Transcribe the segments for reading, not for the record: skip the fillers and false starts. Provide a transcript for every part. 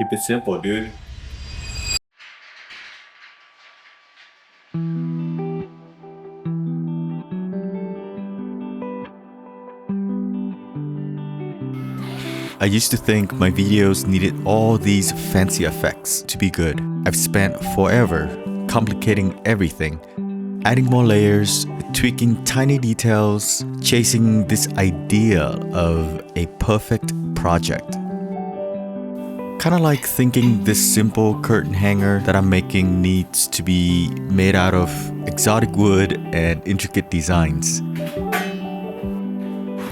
Keep it simple, dude. I used to think my videos needed all these fancy effects to be good. I've spent forever complicating everything, adding more layers, tweaking tiny details, chasing this idea of a perfect project. Kind of like thinking this simple curtain hanger that I'm making needs to be made out of exotic wood and intricate designs.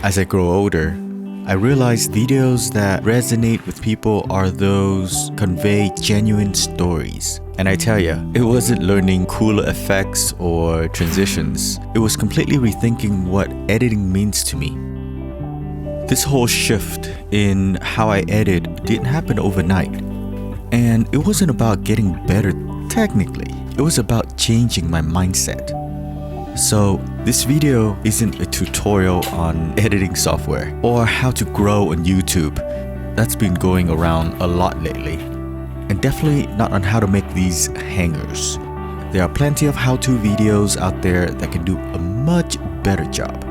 As I grow older, I realize videos that resonate with people are those convey genuine stories. And I tell ya, it wasn't learning cooler effects or transitions. It was completely rethinking what editing means to me. This whole shift in how I edit didn't happen overnight. And it wasn't about getting better technically. It was about changing my mindset. So this video isn't a tutorial on editing software or how to grow on YouTube. That's been going around a lot lately. And definitely not on how to make these hangers. There are plenty of how-to videos out there that can do a much better job.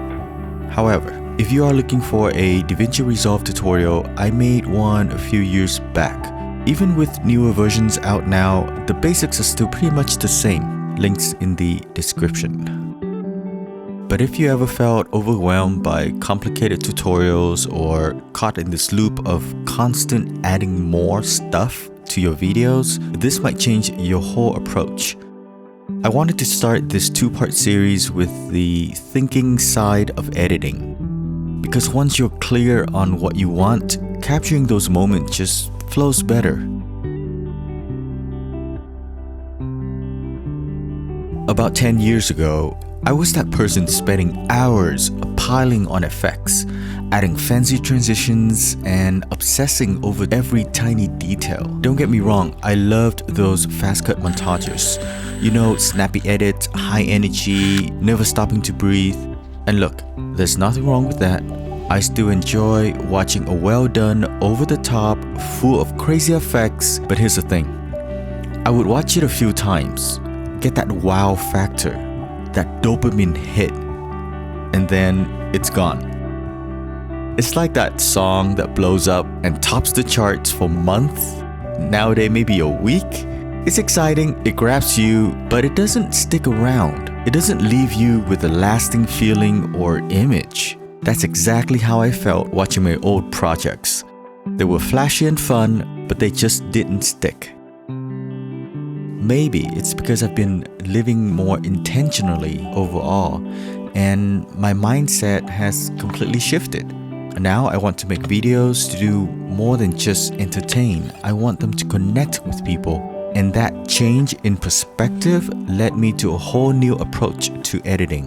However, if you are looking for a DaVinci Resolve tutorial, I made one a few years back. Even with newer versions out now, the basics are still pretty much the same. Links in the description. But if you ever felt overwhelmed by complicated tutorials or caught in this loop of constant adding more stuff to your videos, this might change your whole approach. I wanted to start this two-part series with the thinking side of editing. Because once you're clear on what you want, capturing those moments just flows better. About 10 years ago, I was that person spending hours piling on effects, adding fancy transitions, and obsessing over every tiny detail. Don't get me wrong, I loved those fast-cut montages. You know, snappy edits, high energy, never stopping to breathe. And look, there's nothing wrong with that. I still enjoy watching a well-done, over-the-top, full of crazy effects, but here's the thing. I would watch it a few times, get that wow factor, that dopamine hit, and then it's gone. It's like that song that blows up and tops the charts for months, nowadays maybe a week. It's exciting, it grabs you, but it doesn't stick around. It doesn't leave you with a lasting feeling or image. That's exactly how I felt watching my old projects. They were flashy and fun, but they just didn't stick. Maybe it's because I've been living more intentionally overall, and my mindset has completely shifted. Now I want to make videos to do more than just entertain. I want them to connect with people. And that change in perspective led me to a whole new approach to editing.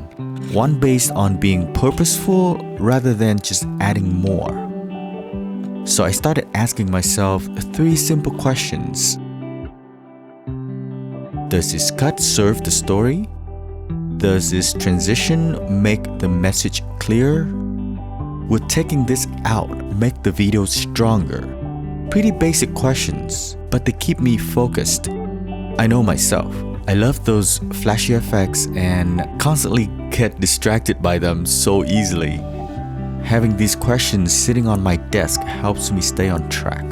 One based on being purposeful rather than just adding more. So I started asking myself 3 simple questions. Does this cut serve the story? Does this transition make the message clear? Would taking this out make the video stronger? Pretty basic questions, but they keep me focused. I know myself. I love those flashy effects and constantly get distracted by them so easily. Having these questions sitting on my desk helps me stay on track.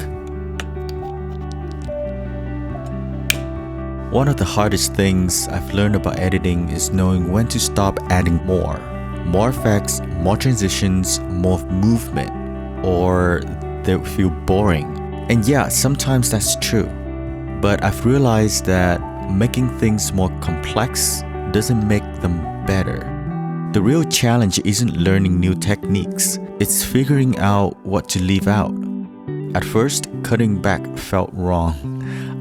One of the hardest things I've learned about editing is knowing when to stop adding more. More effects, more transitions, more movement, or they feel boring. And yeah, sometimes that's true. But I've realized that making things more complex doesn't make them better. The real challenge isn't learning new techniques, it's figuring out what to leave out. At first, cutting back felt wrong.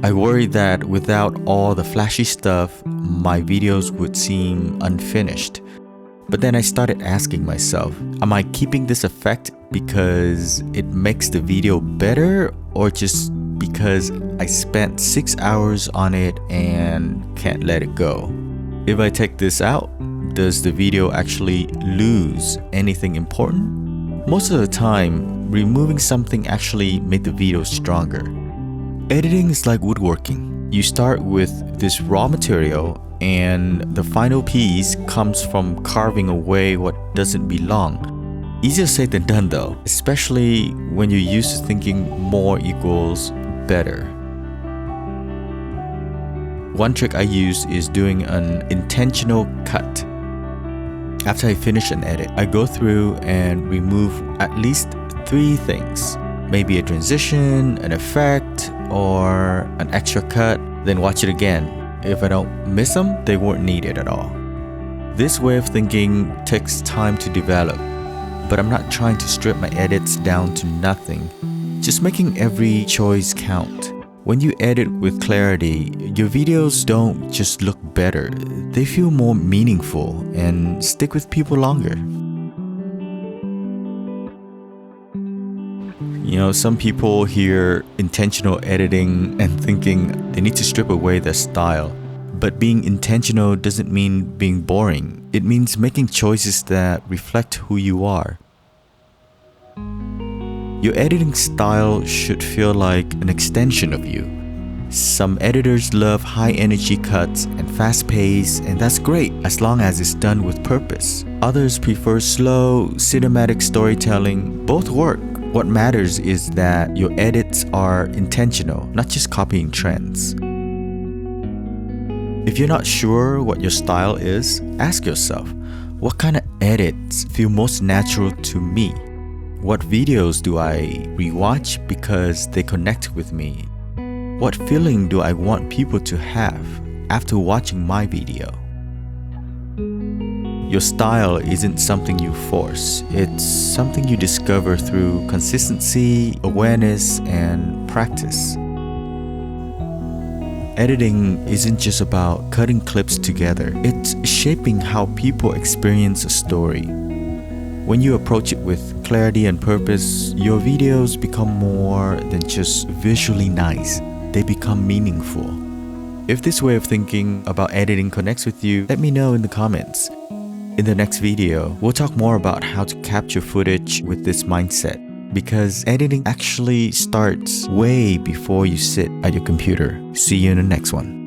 I worried that without all the flashy stuff, my videos would seem unfinished. But then I started asking myself, am I keeping this effect because it makes the video better, or just because I spent 6 hours on it and can't let it go? If I take this out, does the video actually lose anything important? Most of the time, removing something actually made the video stronger. Editing is like woodworking. You start with this raw material, and the final piece comes from carving away what doesn't belong. Easier said than done though, especially when you're used to thinking more equals better. One trick I use is doing an intentional cut. After I finish an edit, I go through and remove at least 3 things. Maybe a transition, an effect, or an extra cut, then watch it again. If I don't miss them, they weren't needed at all. This way of thinking takes time to develop, but I'm not trying to strip my edits down to nothing, just making every choice count. When you edit with clarity, your videos don't just look better, they feel more meaningful and stick with people longer. Some people hear intentional editing and thinking they need to strip away their style. But being intentional doesn't mean being boring. It means making choices that reflect who you are. Your editing style should feel like an extension of you. Some editors love high-energy cuts and fast pace, and that's great as long as it's done with purpose. Others prefer slow, cinematic storytelling. Both work. What matters is that your edits are intentional, not just copying trends. If you're not sure what your style is, ask yourself, what kind of edits feel most natural to me? What videos do I rewatch because they connect with me? What feeling do I want people to have after watching my video? Your style isn't something you force, it's something you discover through consistency, awareness, and practice. Editing isn't just about cutting clips together, it's shaping how people experience a story. When you approach it with clarity and purpose, your videos become more than just visually nice, they become meaningful. If this way of thinking about editing connects with you, let me know in the comments. In the next video, we'll talk more about how to capture footage with this mindset, because editing actually starts way before you sit at your computer. See you in the next one.